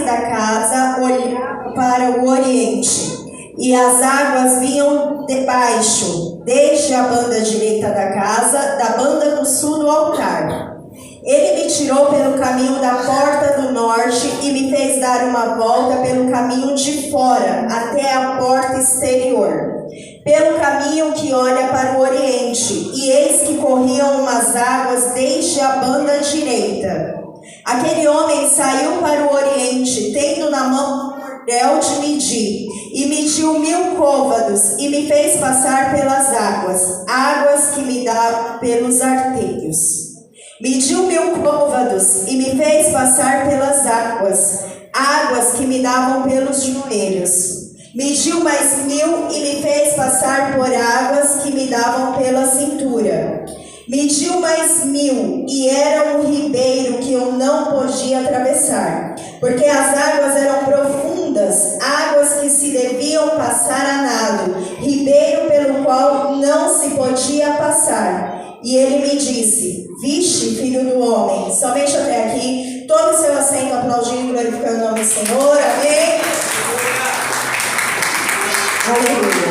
da casa olhava para o oriente, e as águas vinham debaixo, desde a banda direita da casa, da banda do sul do altar. Ele me tirou pelo caminho da porta do norte e me fez dar uma volta pelo caminho de fora, até a porta exterior, pelo caminho que olha para o oriente, e eis que corriam umas águas desde a banda direita. Aquele homem saiu para o oriente, tendo na mão um cordel de medir, e mediu 1000 côvados, e me fez passar pelas águas, águas que me dá pelos arteios. Mediu 1000 côvados, e me fez passar pelas águas, águas que me davam pelos joelhos. Mediu mais 1000 e me fez passar por águas que me davam pela cintura. Mediu mais 1000 e era um ribeiro que eu não podia atravessar, porque as águas eram profundas, águas que se deviam passar a nado, ribeiro pelo qual não se podia passar. E ele me disse: Viste, filho do homem, somente até aqui, tome seu assento aplaudindo e glorificando o nome do Senhor. Amém? Aleluia.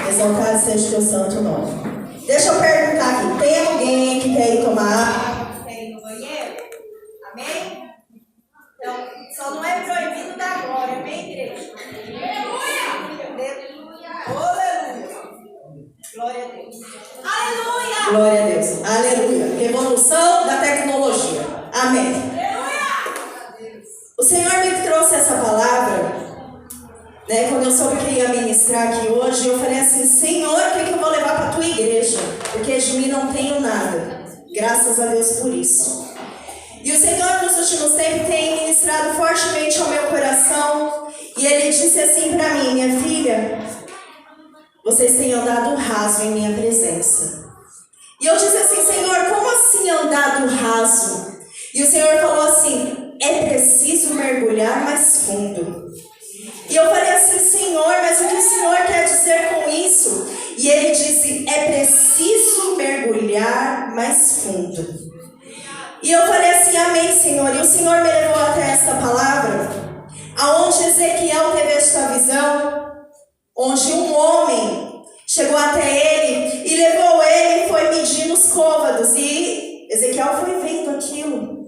Exaltado seja o teu santo nome. Deixa eu perguntar aqui, tem alguém que quer ir tomar? Quer ir no banheiro? Amém? Então, só não é proibido da glória, amém, igreja? Aleluia! Glória a Deus. Aleluia! Glória a Deus. Aleluia. Revolução da tecnologia. Amém. Aleluia! O Senhor me trouxe essa palavra, né, quando eu soube que ia ministrar aqui hoje, eu falei assim: Senhor, o que eu vou levar para a tua igreja? Porque de mim não tenho nada. Graças a Deus por isso. E o Senhor nos últimos tempos tem ministrado fortemente ao meu coração. E Ele disse assim para mim: minha filha, vocês têm andado raso em minha presença. E eu disse assim: Senhor, como assim andado raso? E o Senhor falou assim: é preciso mergulhar mais fundo. E eu falei assim: Senhor, mas o que o Senhor quer dizer com isso? E Ele disse: é preciso mergulhar mais fundo. E eu falei assim: amém, Senhor. E o Senhor me levou até esta palavra, aonde Ezequiel teve esta visão, onde um homem chegou até ele e levou ele e foi medindo os côvados. E Ezequiel foi vendo aquilo.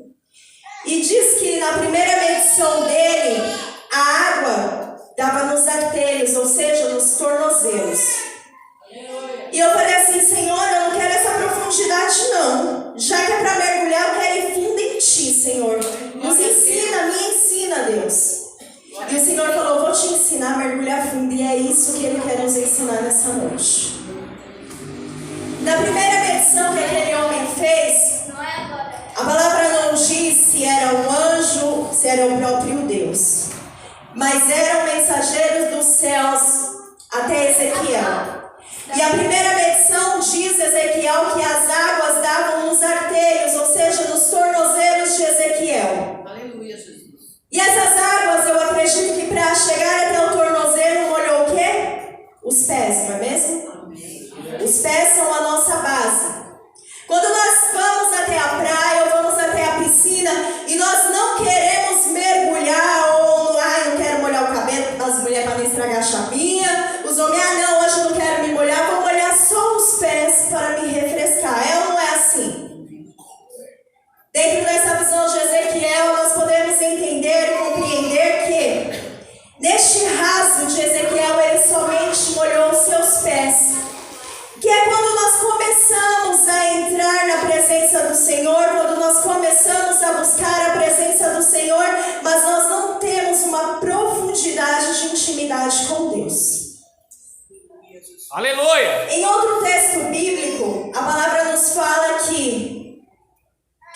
E diz que na primeira medição dele, a água dava nos arteios, ou seja, nos tornozelos. E eu falei assim: Senhor, eu não quero essa profundidade não. Já que é para mergulhar, eu quero ir fundo em Ti, Senhor. Nos ensina, me ensina, Deus. E o Senhor falou: vou te ensinar a mergulhar fundo. E é isso que Ele quer nos ensinar nessa noite. Na primeira medição que aquele homem fez, a palavra não diz se era um anjo, se era o próprio Deus, mas eram mensageiros dos céus até Ezequiel. E a primeira medição diz Ezequiel que as águas davam nos arteios, ou seja, nos tornozelos de Ezequiel. Aleluia, Jesus. E essas águas, eu acredito que para chegar até o tornozelo molhou o quê? Os pés, não é mesmo? Os pés são a nossa base. Quando nós vamos até a praia ou vamos até a piscina e nós não queremos mergulhar, ou não quero molhar o cabelo das mulheres para não estragar a chapinha, os homens, não, hoje eu não quero me molhar, vou molhar só os pés para me refrescar. É ou não é assim? Dentro dessa visão de Ezequiel, nós podemos entender e compreender que neste rasgo de Ezequiel, ele somente molhou os seus pés. Que é quando nós começamos a entrar na presença do Senhor, quando nós começamos a buscar a presença do Senhor, mas nós não temos uma profundidade de intimidade com Deus. Aleluia! Em outro texto bíblico, a palavra nos fala que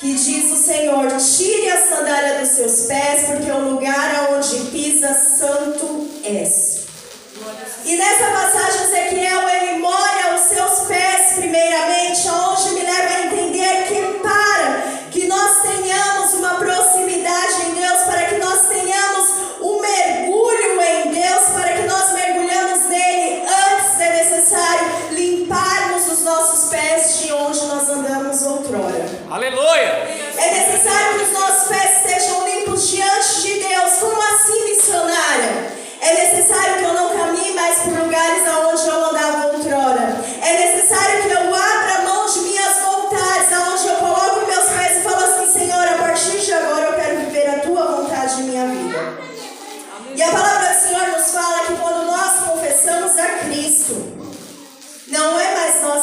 diz o Senhor: tire a sandália dos seus pés, porque o lugar aonde pisa santo és. E nessa passagem, Ezequiel, ele molha os seus pés primeiramente, aonde me leva a entender que para que nós tenhamos uma proximidade em Deus, para que nós tenhamos um mergulho em Deus, para que nós mergulhamos nele, antes é necessário limparmos os nossos pés de onde nós andamos outrora. Aleluia! É necessário que os nossos pés sejam limpos diante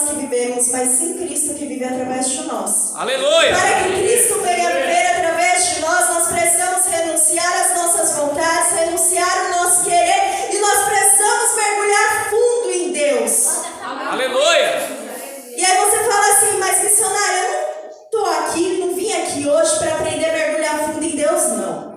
nós que vivemos, mas sim Cristo que vive através de nós. Aleluia! Para que Cristo venha viver através de nós, nós precisamos renunciar às nossas vontades, renunciar o nosso querer, e nós precisamos mergulhar fundo em Deus. Aleluia! E aí você fala assim, mas missionária, eu não estou aqui, não vim aqui hoje para aprender a mergulhar fundo em Deus, não.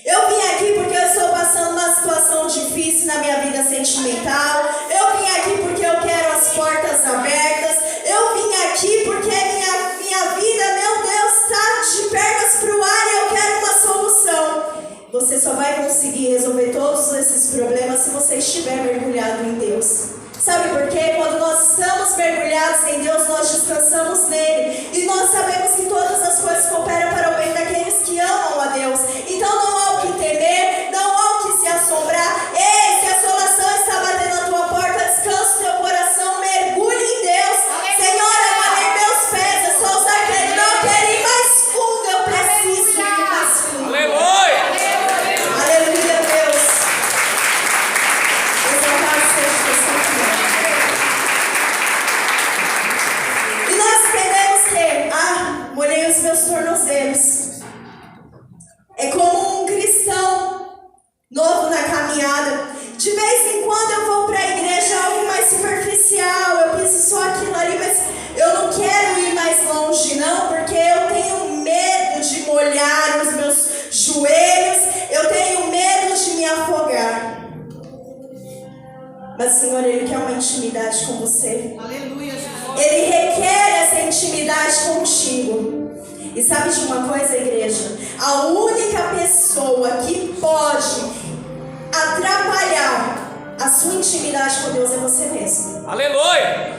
Eu vim aqui porque eu estou passando uma situação difícil na minha vida sentimental. Eu vim aqui porque eu quero as portas abertas. Eu vim aqui porque minha vida, meu Deus, está de pernas para o ar e eu quero uma solução. Você só vai conseguir resolver todos esses problemas se você estiver mergulhado em Deus. Sabe por quê? Quando nós estamos mergulhados em Deus, nós descansamos nele. E nós sabemos que todas as coisas cooperam para o bem daqueles que amam a Deus. Então não há o que temer, não há o que se assombrar. Ei, se a assolação está batendo na tua porta, descansa o teu coração, mergulhe em Deus. Senhor, eu molhei meus pés, eu sou usar que não quero ir mais fundo, eu preciso ir mais fundo. Aleluia! Aleluia, Deus. Exaltado seja o teu santo nome. E nós entendemos que, molhei os meus tornozelos. É como um cristão novo na caminhada. De vez em quando eu vou para a igreja, algo mais superficial, eu penso só aquilo ali, mas eu não quero ir mais longe não, porque eu tenho medo de molhar os meus joelhos, eu tenho medo de me afogar. Mas o Senhor, Ele quer uma intimidade com você. Aleluia, Jesus. Ele requer essa intimidade contigo. E sabe de uma coisa, igreja? A única pessoa que pode atrapalhar a sua intimidade com Deus é você mesmo. Aleluia!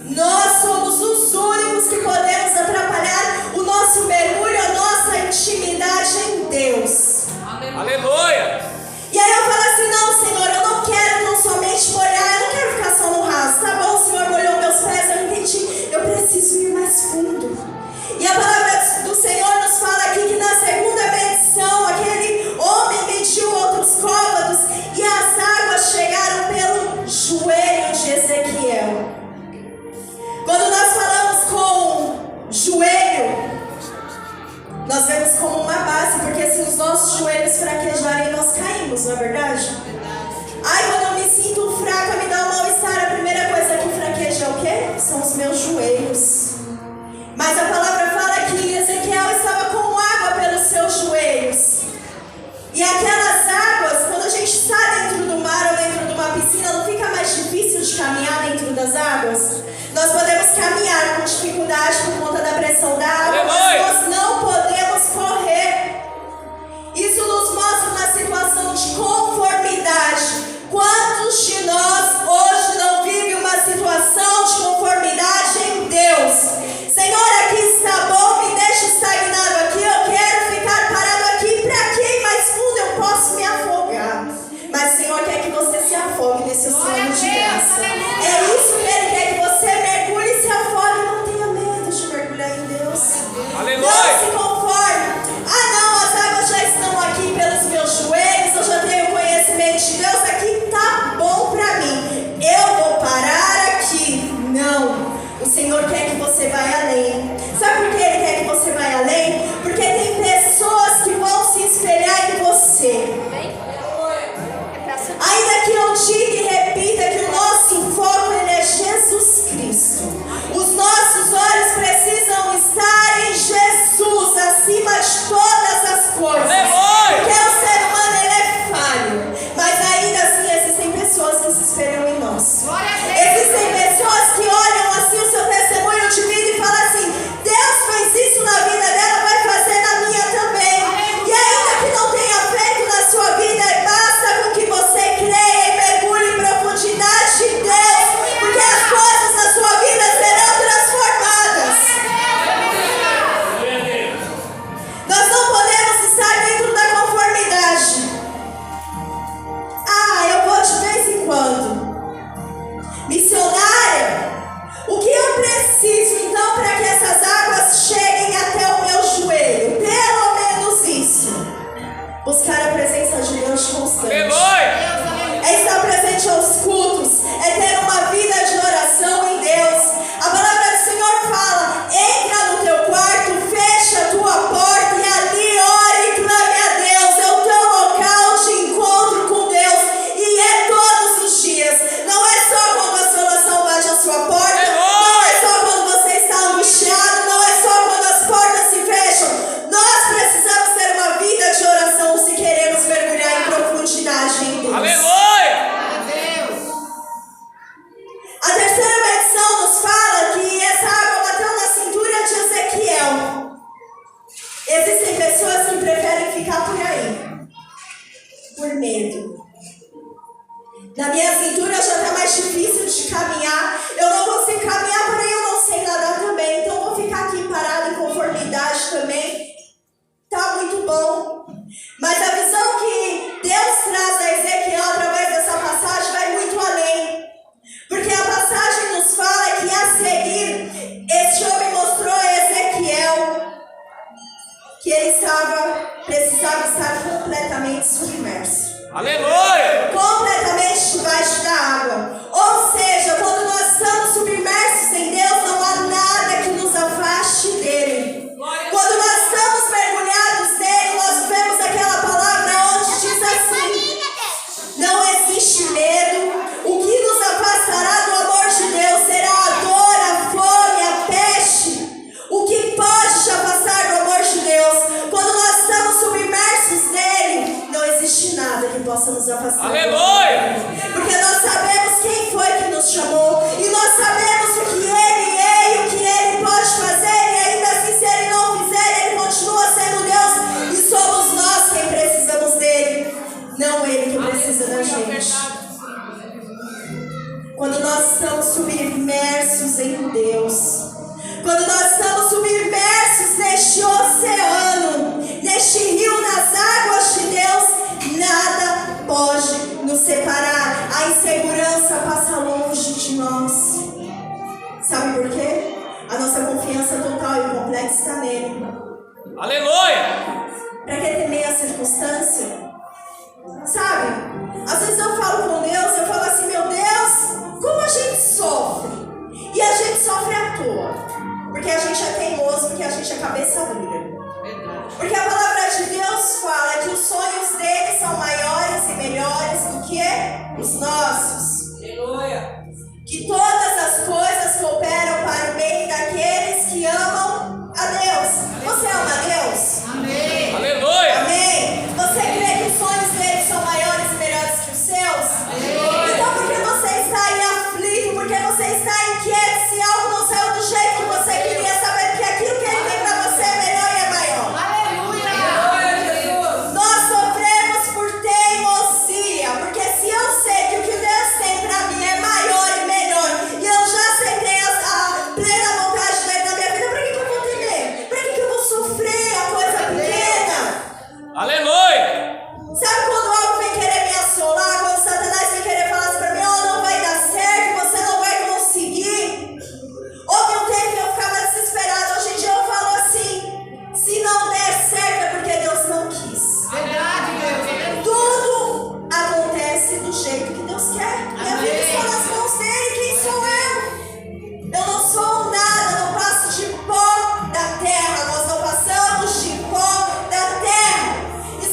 Nós somos os únicos que podemos atrapalhar o nosso mergulho, a nossa intimidade em Deus. Aleluia! E aí eu falo assim, não, Senhor, eu não quero tão somente molhar, eu não quero ficar só no raso. Tá bom, o Senhor molhou meus pés, eu entendi. Eu preciso ir mais fundo. E a palavra do Senhor nos fala aqui que na segunda medição, aquele homem mediu outros côvados e as águas chegaram pelo joelho de Ezequiel. Quando nós falamos com joelho, nós vemos como uma base medo. Na minha cintura já está mais difícil de caminhar. Eu não consigo caminhar, porém eu não sei nadar também. Então eu vou ficar aqui parado em conformidade também. Tá muito bom. Mas a visão que Deus traz a Ezequiel através dessa passagem vai muito além. Porque a passagem nos fala que a seguir, este homem mostrou a Ezequiel que ele precisava estar completamente submerso. Aleluia. Completamente debaixo da água. Ou seja, quando nós estamos submersos em Deus, não há nada que nos afaste dele. Quando nós estamos mergulhados nele, nós vemos aquela palavra onde diz assim: não existe medo. O que nos afastará do amor de Deus será a dor, a fome, a peste. O que pode te afastar do amor de Deus? Quando nós estamos submersos nele, não existe nada que possa nos afastar. Aleluia. Porque nós sabemos quem foi que nos chamou. E nós sabemos o que ele é e o que ele pode fazer. E ainda assim, se ele não fizer, ele continua sendo Deus. E somos nós quem precisamos dele, não ele que precisa da gente. Quando nós estamos submersos em Deus, quando nós estamos submersos neste oceano, neste rio, nas águas de Deus, nada pode nos separar. A insegurança passa longe de nós. Sabe por quê? A nossa confiança total e completa está nele. Aleluia. Para que temer a circunstância? Sabe? Às vezes eu falo com Deus, eu falo assim: meu Deus, como a gente sofre. E a gente sofre à toa. Porque a gente é teimoso, porque a gente é cabeça dura. Porque a palavra de Deus fala que os sonhos dele são maiores e melhores do que os nossos. Aleluia. Que todas as coisas cooperam para o bem daqueles que amam a Deus. Você ama a Deus? Amém. Aleluia. Amém? Você crê que os sonhos dele são maiores e melhores que os seus? Amém. Então por que você está aí aflito? Por que você está inquieto se algo não saiu do jeito que você queria? Saber que aquilo que ele tem para você é melhor e é maior. Nós sofremos por teimosia, porque se eu sei que o que Deus tem para mim é maior e melhor, e eu já aceitei a plena vontade dele na minha vida, para que eu vou temer? Para que eu vou sofrer a coisa pequena? Aleluia. Sabe quando algo vem querer me assolar, quando Satanás vem querer falar assim para mim: oh, não vai dar certo, você não vai conseguir? Houve um tempo que eu ficava desesperada. Hoje em dia eu falo assim: se não der certo é porque Deus não quis. Verdade, Deus. Tudo acontece do jeito que Deus quer. Minha vida está nas mãos dele. Quem sou eu? Eu não sou nada, não passo de pó da terra. Nós não passamos de pó da terra. E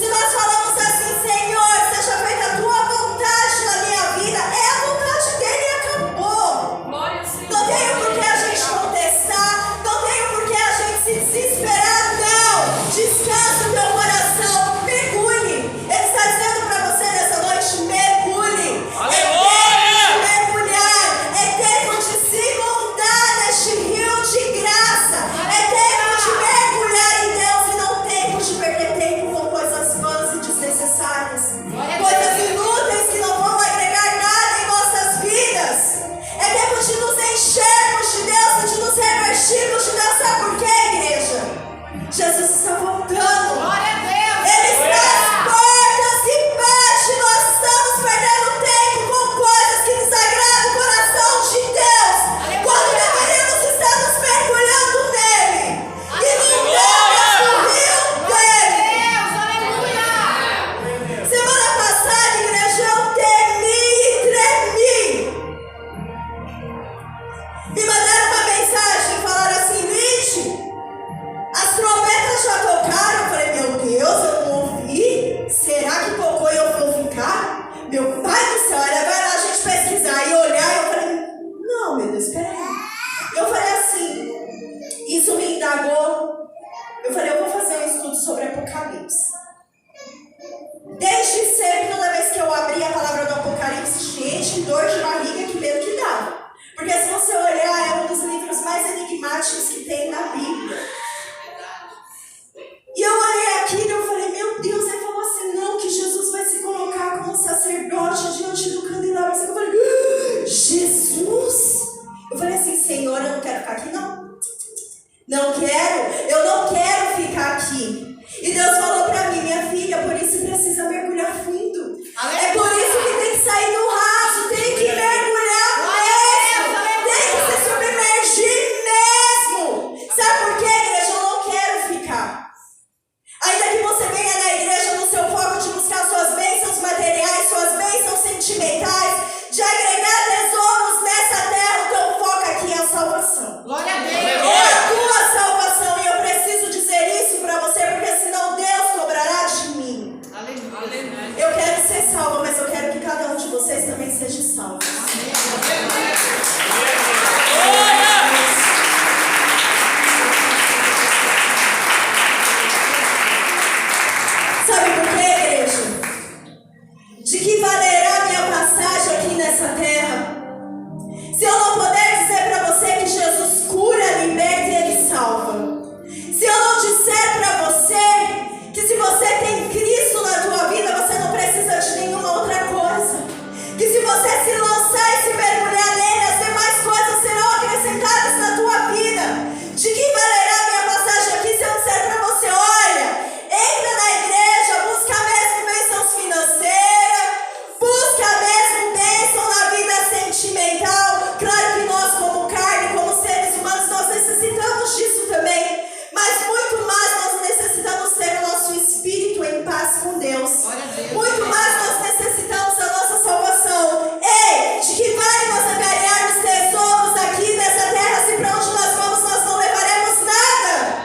Deus. Muito mais nós necessitamos da nossa salvação. Ei, de que vale nós angariarmos tesouros aqui nessa terra se para onde nós vamos nós não levaremos nada?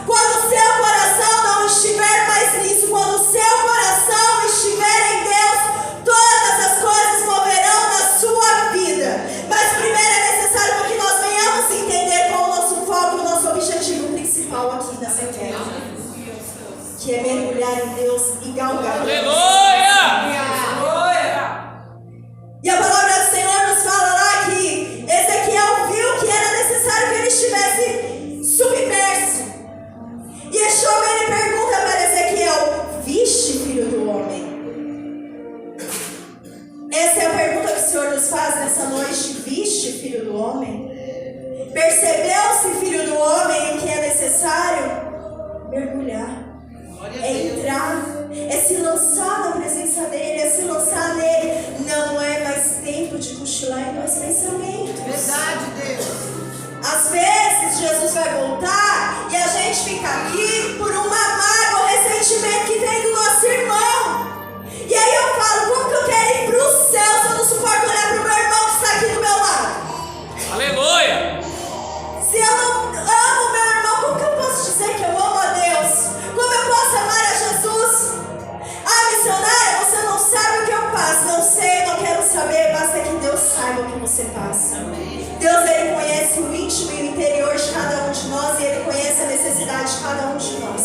Quando o seu coração não estiver mais nisso, quando o seu coração estiver em Deus, todas as coisas moverão na sua vida. Mas primeiro é necessário que nós venhamos entender qual é o nosso foco, o nosso objetivo principal aqui nessa terra, que é mergulhar em Deus e galgar. Aleluia! E a palavra do Senhor nos fala lá que Ezequiel viu que era necessário que ele estivesse submerso. E Yeshua ele pergunta para Ezequiel: viste, filho do homem? Essa é a pergunta que o Senhor nos faz nessa noite. Viste, filho do homem? Percebeu-se, filho do homem, o que é necessário? Mergulhar. É entrar, é se lançar na presença dele, é se lançar nele. Não é mais tempo de cochilar em meus pensamentos. Verdade, Deus. Às vezes Jesus vai voltar e a gente fica aqui por uma mágoa ou ressentimento que tem do nosso irmão. E aí eu falo, como que eu quero ir para o céu se eu não suporto olhar para o meu irmão que está aqui do meu lado? Aleluia! Se eu não amo meu irmão, como que eu posso dizer que eu amo a Deus? Como eu posso amar a Jesus? Ah, missionária, você não sabe o que eu passo. Não sei, não quero saber. Basta que Deus saiba o que você passa. Deus, Ele conhece o íntimo e o interior de cada um de nós. E Ele conhece a necessidade de cada um de nós.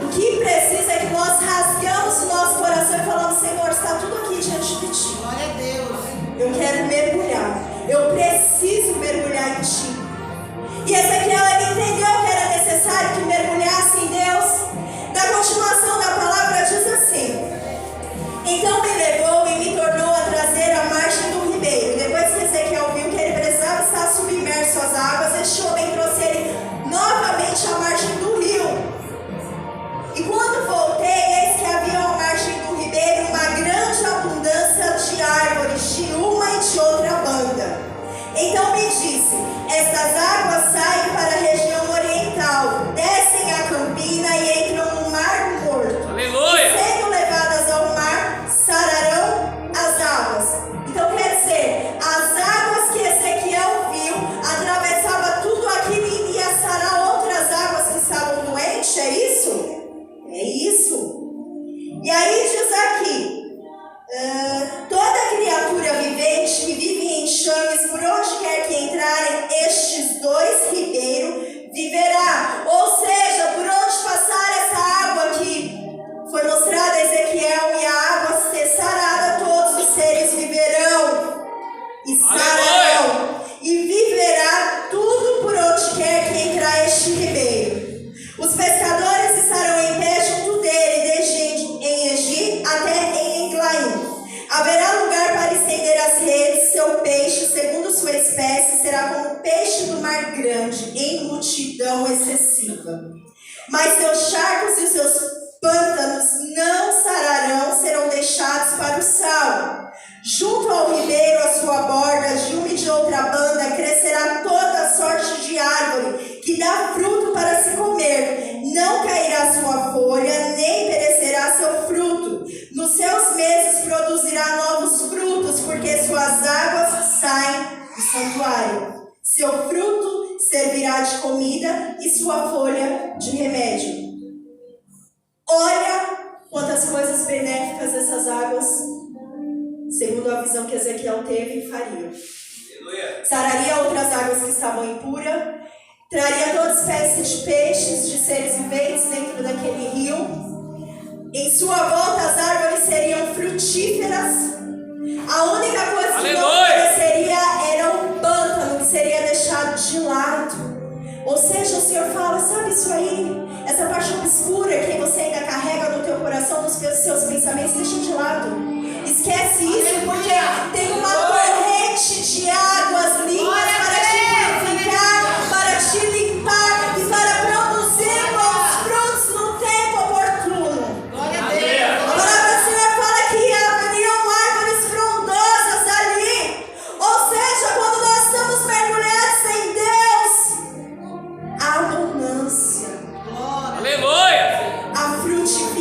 O que precisa é que nós rasgamos o nosso coração e falamos: Senhor, está tudo aqui diante de Ti. Glória a Deus. Eu quero mergulhar. Eu preciso mergulhar em Ti. E Ezequiel, ele entendeu que era necessário que mergulhasse em Deus. Na continuação da palavra diz assim: então me levou e me tornou a trazer à margem do ribeiro. Depois que Ezequiel viu que ele precisava estar submerso às águas, este homem trouxe ele novamente à margem do rio. E quando voltei, eis que havia à margem do ribeiro uma grande abundância de árvores, de uma e de outra banda. Então me disse: estas águas saem para a região oriental, descem a campina e entram no mar morto. Aleluia! E sendo levadas ao mar, sararão as águas. Então quer dizer, as águas que Ezequiel viu atravessava tudo aquilo e ia sarar outras águas que estavam doentes. É isso? É isso. E aí diz aqui: toda criatura vivente que vive em enxames, por onde quer que entrarem estes dois ribeiros, viverá. Ou seja, por onde passar essa água que foi mostrada a Ezequiel e a água ser sarada, todos os seres viverão e sararão. E viverá tudo por onde quer que entrar este ribeiro. Os pescadores estarão em pé junto dele, desde Engedi até em Eglaim. Haverá lugar para estender as redes. Seu peixe, segundo sua espécie, será como o peixe do mar grande, em multidão excessiva. Mas seus charcos e seus pântanos não sararão, serão deixados para o sal. Junto ao ribeiro, à sua borda, de uma e de outra banda, crescerá toda sorte de árvore, que dá fruto para se comer. Não cairá sua folha, nem perecerá seu fruto. Nos seus meses produzirá novos frutos, porque suas águas saem do santuário. Seu fruto servirá de comida e sua folha de remédio. Olha quantas coisas benéficas essas águas, segundo a visão que Ezequiel teve, faria. Sararia outras águas que estavam impuras, traria toda espécie de peixes, de seres viventes dentro daquele rio. Em sua volta as árvores seriam frutíferas. A única coisa que não apareceria era o pântano, que seria deixado de lado. Ou seja, o Senhor fala: sabe isso aí? Essa parte obscura que você ainda carrega no teu coração, nos seus pensamentos, deixa de lado. Esquece isso, porque tem uma corrente de águas limpas para te purificar, para te limpar e para produzir bons frutos no tempo oportuno. Glória a Deus. A palavra do Senhor fala que haveriam árvores frondosas ali. Ou seja, quando nós estamos mergulhados em Deus, a abundância, Aleluia! a frutificação,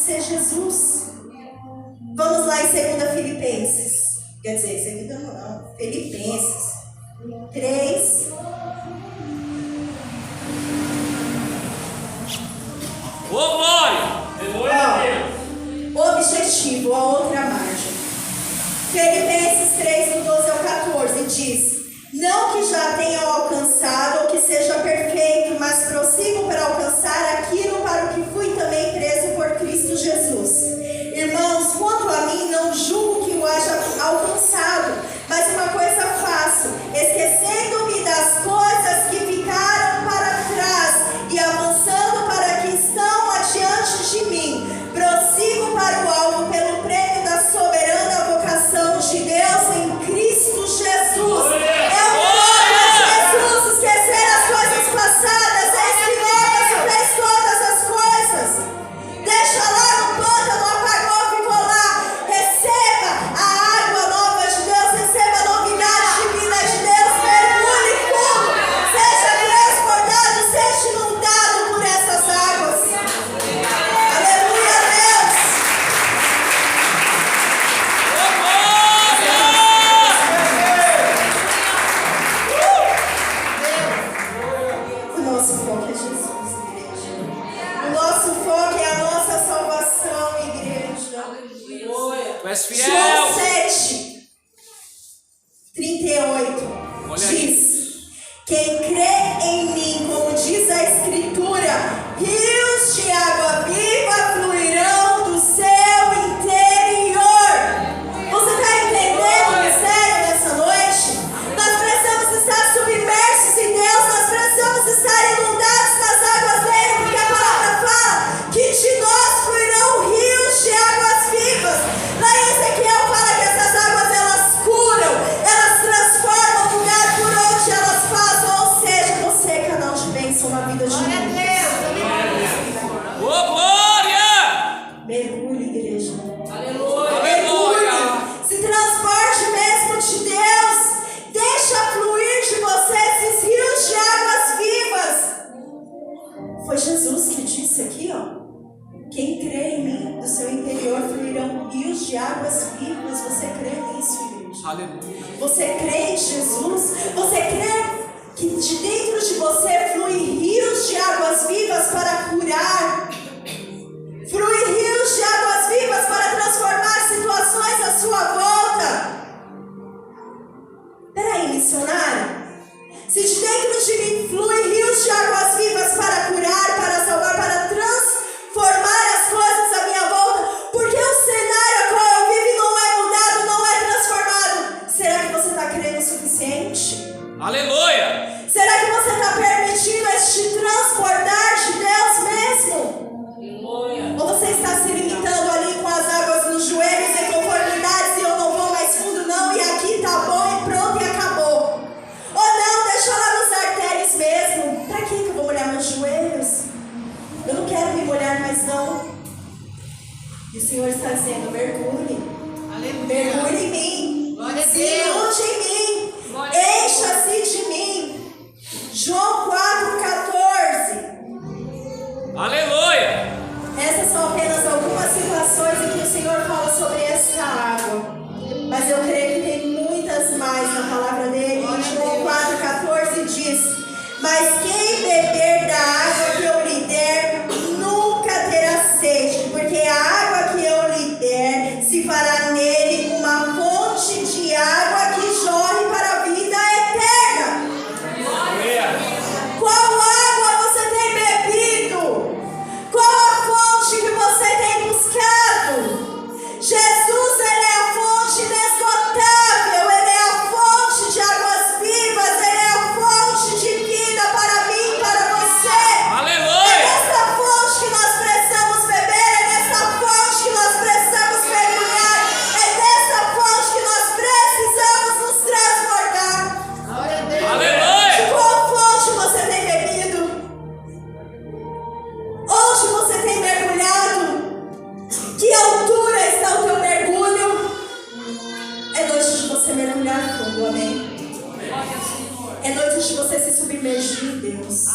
ser Jesus. Vamos lá em 2 Filipenses. Quer dizer, 2 não, Filipenses 3. Ô, glória! Ó, objetivo, a outra margem. Filipenses 3, do 12 ao 14, diz: não que já tenham alcançado ou que seja perfeito, mas prossigo para alcançar aquilo para o que fui também preso por Cristo Jesus. Irmãos, quanto a mim, não julgo que o haja alcançado, mas uma coisa faço, esquecendo-me das coisas que ficaram para trás e avançando para que estão adiante de mim, prossigo para o alvo pelo prêmio da soberana vocação de Deus em Cristo Jesus. Jesus, esquecer as coisas passadas, eis que novas fez todas as coisas. Deixa lá no pântano, apagou, ficou lá. Receba a água nova de Deus, receba a novidade divina de Deus, mergulhe fundo, seja transportado, seja inundado por essas águas. Aleluia a Deus. O nosso foco é Jesus, igreja. O nosso foco é a nossa salvação, igreja. Tu és fiel. João 7, 38 Olha aí. diz: quem crê em mim, como diz a Escritura, rios de água viva fluirão do seu interior. Você está entendendo o mistério dessa noite? Nós precisamos estar submersos em Deus, nós precisamos estar inundados nas águas dele, porque a palavra fala que de nós fluirão rios de águas vivas. Lá em Ezequiel fala que essas águas elas curam, elas transformam o lugar por onde elas passam, ou seja, você é canal de bênção na vida de muitos. Ô, glória! Mergulhe, igreja. Aleluia! Mergulhe. Se transporte mesmo de Deus. Deixa fluir de você esses rios de águas vivas. Foi Jesus que disse aqui, ó. Quem crê em mim, do seu interior fluirão rios de águas vivas. Você crê nisso, igreja? Aleluia! Você crê em Jesus? Você crê que de dentro de você flui rios de águas vivas para curar? Flui rios de águas vivas para transformar situações à sua volta? Peraí, missionário. Se de dentro de mim flui rios de águas vivas para curar, para salvar, para transformar as coisas à minha volta, por que o cenário a qual eu vivo não é mudado, não é transformado? Será que você está crendo o suficiente? Aleluia! Será que você está permitindo este transbordar de Deus mesmo? Ou você está se limitando ali com as águas nos joelhos, em conformidades, e eu não vou mais fundo não, e aqui tá bom e pronto e acabou? Ou não, deixa lá nos artérios mesmo. Pra que eu vou molhar meus joelhos? Eu não quero me molhar mais não. E o Senhor está dizendo, mergulhe. Mergulhe em mim. Glória a Se Deus. inunde em mim. Encha-se de mim. João 4,14. Aleluia! Essas são apenas algumas situações em que o Senhor fala sobre essa água. Mas eu creio que tem muitas mais na palavra dele. João 4,14 diz: mas quem beber da água que eu lhe der, nunca terá sede, porque a água que eu lhe der se fará nele uma fonte de água que jorre para a vida eterna. Qual água você tem bebido? Qual a fonte que você tem buscado? Jesus, ele é a fonte inesgotável, ele é a fonte de águas vivas, ele é a fonte de vida para mim, para você. Aleluia! É nessa fonte que nós precisamos beber, é nessa fonte que nós precisamos mergulhar, é nessa fonte que nós precisamos nos transbordar. Glória a Deus. Aleluia! De qual fonte você tem bebido? Onde você tem mergulhado? Que altura está o teu mergulho? É noite de você mergulhar fundo, amém? É noite de você se submergir em Deus.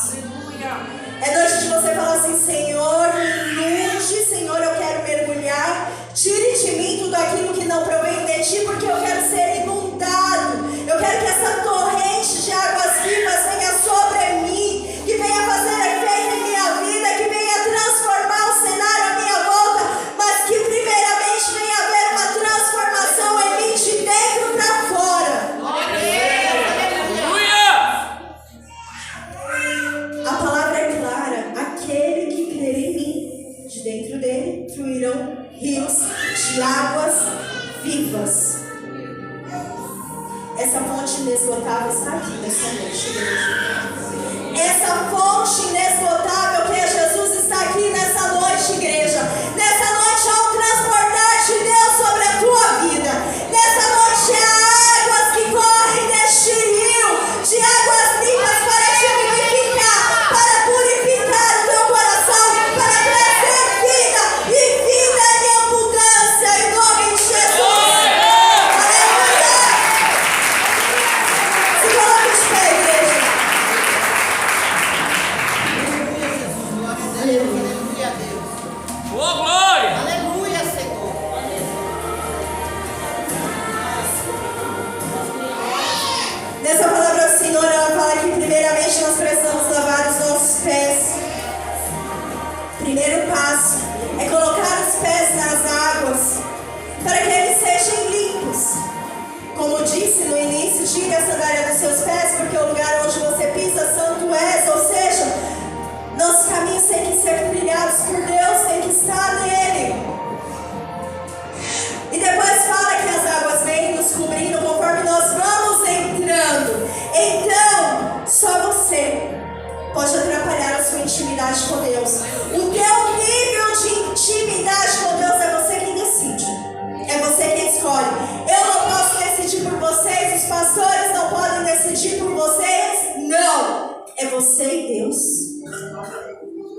É noite de você falar assim: Senhor, me inunde, Senhor, eu quero mergulhar. Tire de mim tudo aquilo que não provém de ti, porque eu quero ser inundado. Eu quero que essa torrente de águas vivas venha sobre mim, que venha fazer efeito em minha vida, que venha transformar o cenário à minha volta, mas que primeiramente venha haver uma transformação em mim de dentro para fora. Aleluia! A palavra é clara: aquele que crer em mim, de dentro dele fluirão rios de águas vivas. Essa fonte inesgotável está aqui nessa noite, igreja. Essa fonte inesgotável que é Jesus está aqui nessa noite, igreja. Nessa noite há um transbordar de Deus sobre a tua vida. Nessa noite há águas que correm deste rio, de águas limpas para te vivificar, para purificar o teu coração, para trazer vida e vida em abundância, em nome de Jesus. Aleluia! Se coloque de pé, igreja. Aleluia, Deus. Ô, glória! Aleluia, Senhor. Nessa palavra do Senhor, ela fala que primeiramente nós precisamos lavar os nossos pés. Primeiro passo é colocar os pés nas águas, para que eles sejam limpos. Como disse no início, tire a sandália dos seus pés, porque o lugar onde você pisa, santo és. Ou seja, nossos caminhos têm que ser trilhados por Deus, tem que estar nele. E depois fala que as águas vêm nos cobrindo conforme nós vamos entrando. Então, só você pode atrapalhar a sua intimidade com Deus. O teu nível de intimidade com Deus é você quem decide. É você quem escolhe. Eu não posso decidir por vocês, os pastores não podem decidir por vocês. Não! É você e Deus.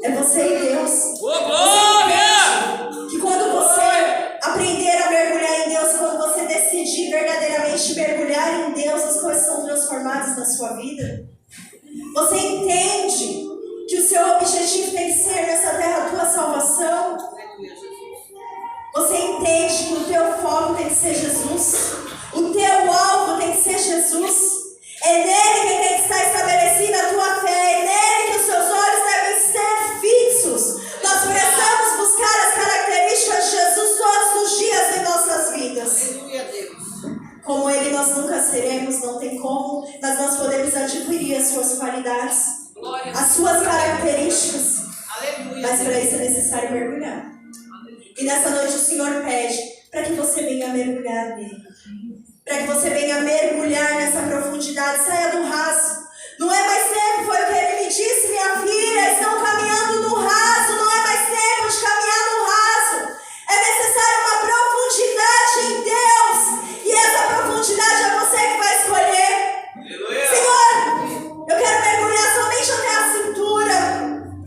É você e Deus. Ô, glória! Que quando você aprender a mergulhar em Deus, quando você decidir verdadeiramente mergulhar em Deus, as coisas são transformadas na sua vida. Você entende que o seu objetivo tem que ser nessa terra a tua salvação. Você entende que o teu foco tem que ser Jesus. O teu alvo tem que ser Jesus. É nele que tem que estar estabelecida a tua fé. É nele que os seus olhos devem ser fixos. Nós precisamos buscar as características de Jesus todos os dias em nossas vidas. Aleluia, Deus. Como ele nós nunca seremos, não tem como, mas nós podemos adquirir as suas qualidades, as suas características. Aleluia. Mas para isso é necessário mergulhar. E nessa noite o Senhor pede para que você venha mergulhar nele. Para que você venha mergulhar nessa profundidade, saia do raso. Não é mais tempo, foi o que ele me disse, minha filha, estão caminhando no raso, não é mais tempo de caminhar no raso. É necessário uma profundidade em Deus, e essa profundidade é você que vai escolher. Aleluia! Senhor, eu quero mergulhar somente até a cintura.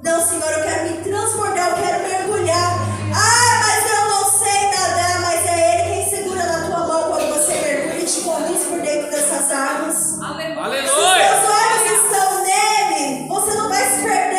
Não, Senhor, eu quero me transbordar, eu quero mergulhar. Ah, mas eu não sei nadar, mas é Ele quem segura na tua mão quando você mergulha e te conduz por dentro dessas águas. Se os Aleluia! teus olhos estão nele, você não vai se perder.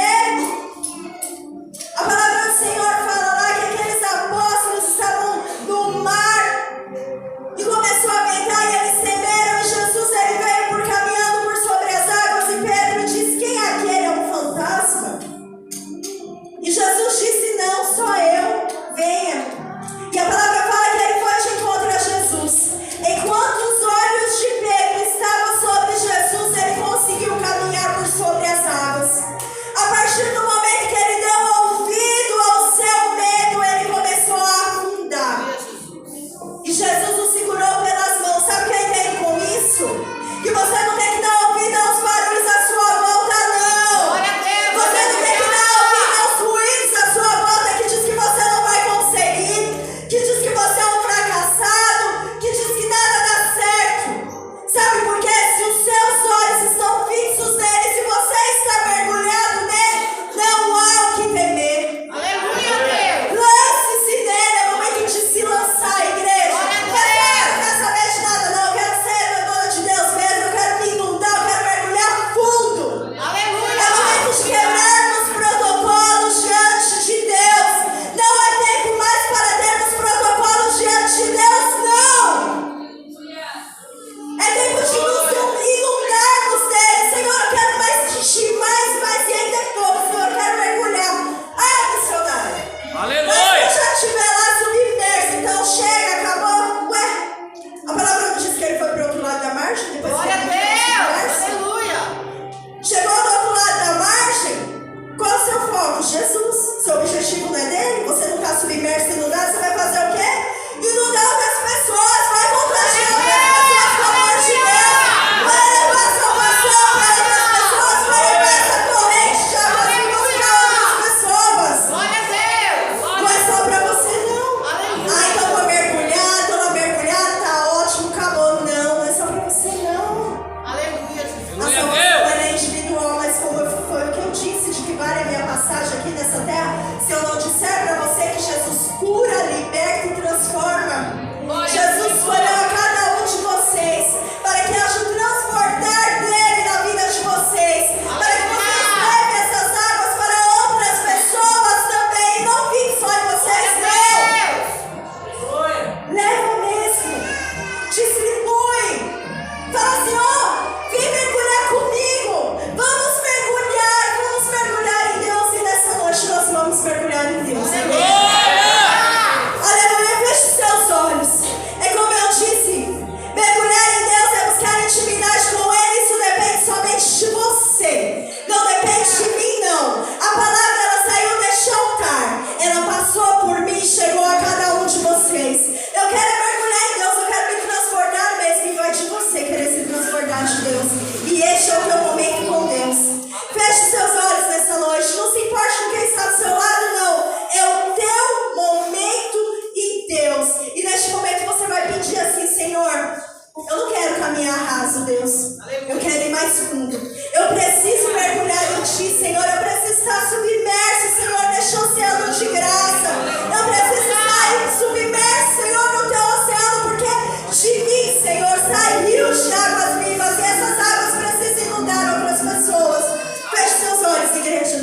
raso, Deus. Eu quero ir mais fundo. Eu preciso mergulhar em Ti, Senhor. Eu preciso estar submerso, Senhor, neste oceano de graça. Eu preciso estar submerso, Senhor, no Teu oceano, porque de mim, Senhor, sai rios de águas vivas. E essas águas precisam inundar outras pessoas. Feche seus olhos, igreja.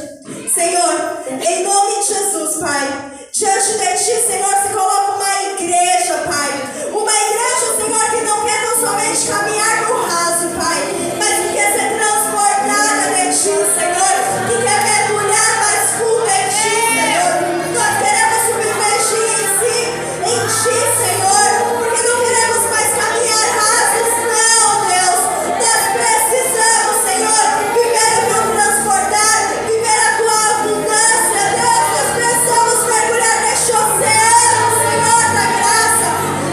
Senhor, em nome de Jesus, Pai. Diante de Ti, Senhor, se coloca uma igreja, Pai. Uma igreja, Senhor, que não quer tão somente caminhar no raso, Pai, mas que quer ser transbordada de Ti, Senhor. Que quer mergulhar mais fundo em Ti, Senhor. Nós queremos submergir em Ti, Senhor, porque não queremos mais caminhar rasos, não, Deus. Nós precisamos, Senhor, viver o Teu transbordar, viver a Tua abundância, Deus. Nós precisamos mergulhar neste oceano, Senhor, da graça.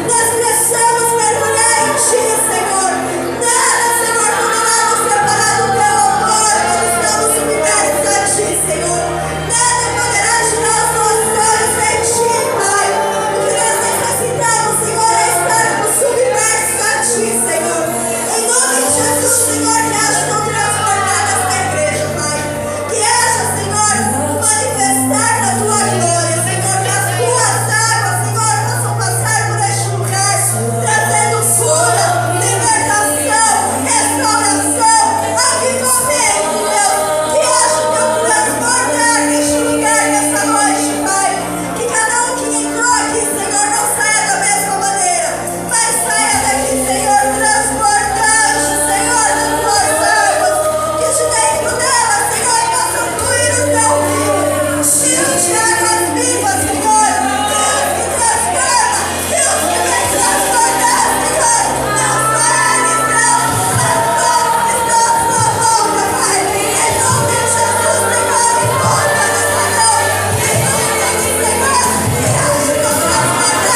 Nós precisamos mergulhar em Ti, Senhor. Nada, Senhor, quando nós nos preparado o Teu amor, quando estamos submersos a Ti, Senhor. Nada poderá tirar os nossos olhos em Ti, Pai. O que nós necessitamos, Senhor, é estarmos submersos a Ti, Senhor. Em nome de Jesus, Senhor, que haja um transbordar nesta igreja, Pai. Que haja, Senhor, manifestar da Tua glória, Senhor. Que as Tuas águas, Senhor, possam passar por este lugar, trazendo cura, libertação, restauração, avivamento, Deus. Que haja o Teu transbordar neste lugar, nesta noite, Pai. Que cada um que entrou aqui, Senhor, não saia da mesma maneira, mas saia daqui, Senhor, transbordante, Senhor, das Tuas águas. Que de dentro dela, Senhor, possa fluir o Teu rio, cheio de águas vivas, Senhor. Deus que transforma, Deus que vem transbordar, Senhor. Não pares, Deus, mas todos que estão à Sua volta, Pai. Em nome de Jesus, Senhor, encontra nessa noite. Em nome de Senhor, que haja o Teu transbordar.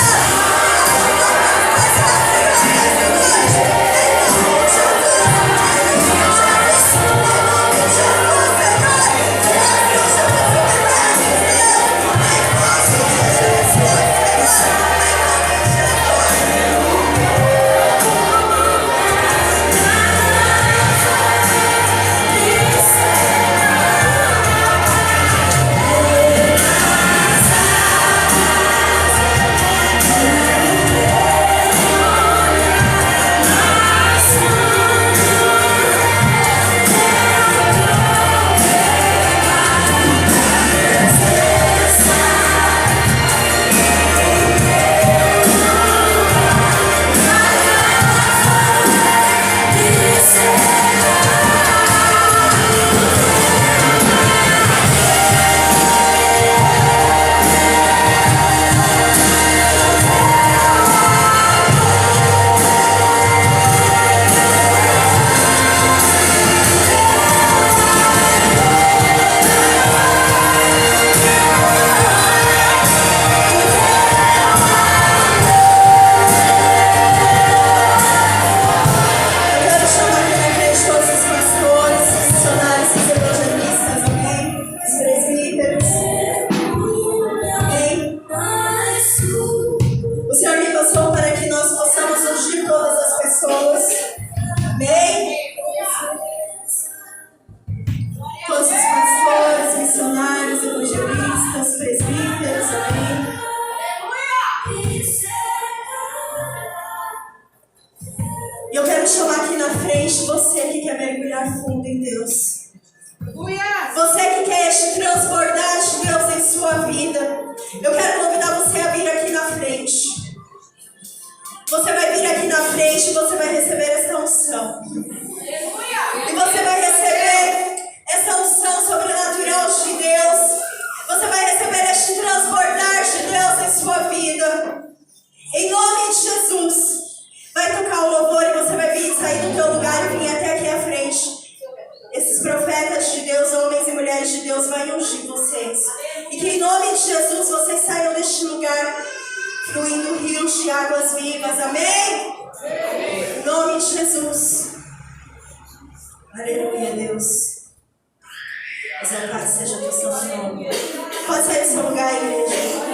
Eu quero chamar aqui na frente todos os pastores, os missionários, os evangelistas, amém? Os presbíteros, amém? O Senhor me passou para que nós possamos ungir todas as pessoas, amém? Todos os pastores, missionários, evangelistas, presbíteros, amém? E eu quero chamar aqui na frente você que quer mergulhar fundo em Deus. Você que quer este transbordar de Deus em sua vida. Eu quero convidar você a vir aqui na frente. Você vai vir aqui na frente e você vai receber essa unção. E você vai receber essa unção sobrenatural de Deus. Você vai receber este transbordar de Deus em sua vida. Em nome de Jesus. Vai tocar o louvor e você vai vir sair do teu lugar e vir até aqui à frente. Esses profetas de Deus, homens e mulheres de Deus, vai ungir vocês. E que em nome de Jesus vocês saiam deste lugar fluindo rios de águas vivas. Amém? Em nome de Jesus. Aleluia, Deus. Exaltado seja o teu santo nome. Pode sair do seu lugar, igreja.